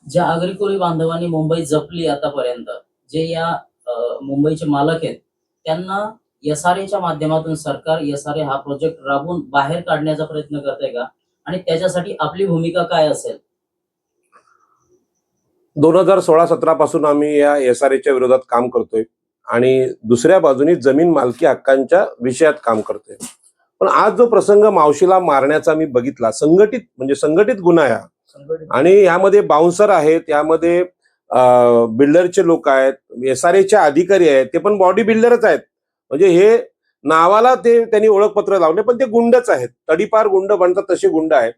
ज्या आगरी कोळी बांधवांनी मुंबई जपली आतापर्यंत, जे या मुंबईचे मालक आहेत, त्यांना एसआरएच्या माध्यमातून सरकार एसआरए हा प्रोजेक्ट राबवून बाहेर काढण्याचा प्रयत्न करतंय का? आणि त्याच्यासाठी आपली भूमिका काय असेल? 2016-17 पासून आम्ही या एसआरएच्या विरोधात काम करतोय आणि दुसऱ्या बाजूनी जमीन मालकी हक्कांच्या विषयात काम करतोय. पण आज जो प्रसंग मावशीला मारण्याचा मी बघितला, संघटित गुन्हा आहे आणि यामध्ये बाउन्सर आहेत, यामध्ये बिल्डरचे लोक आहेत, एसआरएचे अधिकारी आहेत, ते पण बॉडी बिल्डरच आहेत. म्हणजे हे नावाला ते त्यांनी ओळखपत्र लावले, पण ते गुंडच आहेत. तडीपार गुंड बनतात तसे गुंड आहेत.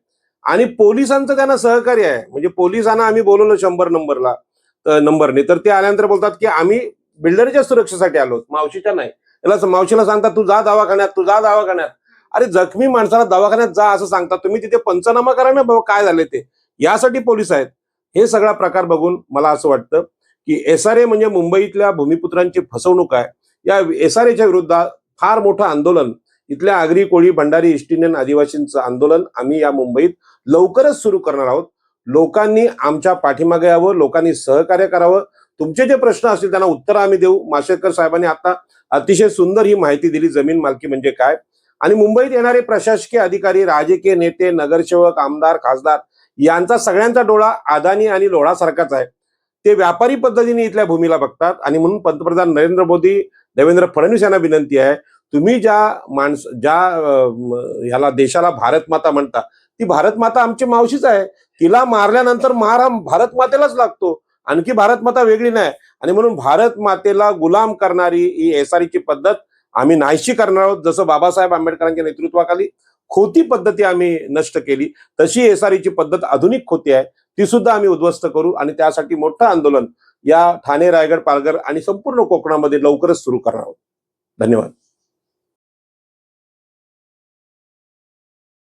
आणि पोलिसांचं त्यांना सहकार्य आहे. म्हणजे पोलिसांना आम्ही बोलवलं 100 नंबरने, तर ते आल्यानंतर बोलतात की आम्ही बिल्डरच्या सुरक्षेसाठी आलो, मावशीच्या नाही. त्याला मावशीला सांगतात तू जा दवाखान्यात. अरे जखमी माणसाला दवाखान्यात जा असं सांगतात तुम्ही, तिथे पंचनामा करा ना बाबा काय झाले ते. यासाठी पोलीस आहेत. हे सगळा प्रकार बघून मला असं वाटतं की एसआरए म्हणजे मुंबईतल्या भूमिपुत्रांची फसवणूक आहे. या एसआरएच्या विरोधात फार मोठं आंदोलन, इथल्या आगरी कोळी भंडारी ईस्ट इंडियन आदिवासींचं आंदोलन आम्ही या मुंबईत लवकरच सुरू करणार आहोत. लोकांनी आमच्या पाठीमागे यावं, लोकांनी सहकार्य करावं. तुमचे जे प्रश्न असतील त्यांना उत्तर आम्ही देऊ. माशेलकर साहेबांनी आता अतिशय सुंदर ही माहिती दिली, जमीन मालकी म्हणजे काय. आणि मुंबईत येणारे प्रशासकीय अधिकारी, राजकीय नेते, नगरसेवक, आमदार, खासदार यांचा सगळ्यांचा डोळा अदानी आणि लोढासारखाच आहे. ते व्यापारी पद्धतीने इथल्या भूमीला बघतात आणि म्हणून पंतप्रधान नरेंद्र मोदी, देवेंद्र फडणवीस यांना विनंती आहे, तुम्ही ज्या ह्याला देशाला भारत माता म्हणता, ती भारत माता आमची मावशीच आहे. तिला मारल्यानंतर मार हा भारत मातेलाच लागतो, आणखी भारत माता वेगळी नाही. आणि म्हणून भारत मातेला गुलाम करणारी ही एसआरएची पद्धत आम्ही नाहीशी करणार आहोत. जसं बाबासाहेब आंबेडकरांच्या नेतृत्वाखाली खोती पद्धती आम्ही नष्ट केली, तशी एसआरएची पद्धत आधुनिक खोती आहे, ती सुद्धा आम्ही उद्ध्वस्त करू. आणि त्यासाठी मोठं आंदोलन या ठाणे, रायगड, पालघर आणि संपूर्ण कोकणामध्ये लवकरच सुरू करणार आहोत. धन्यवाद.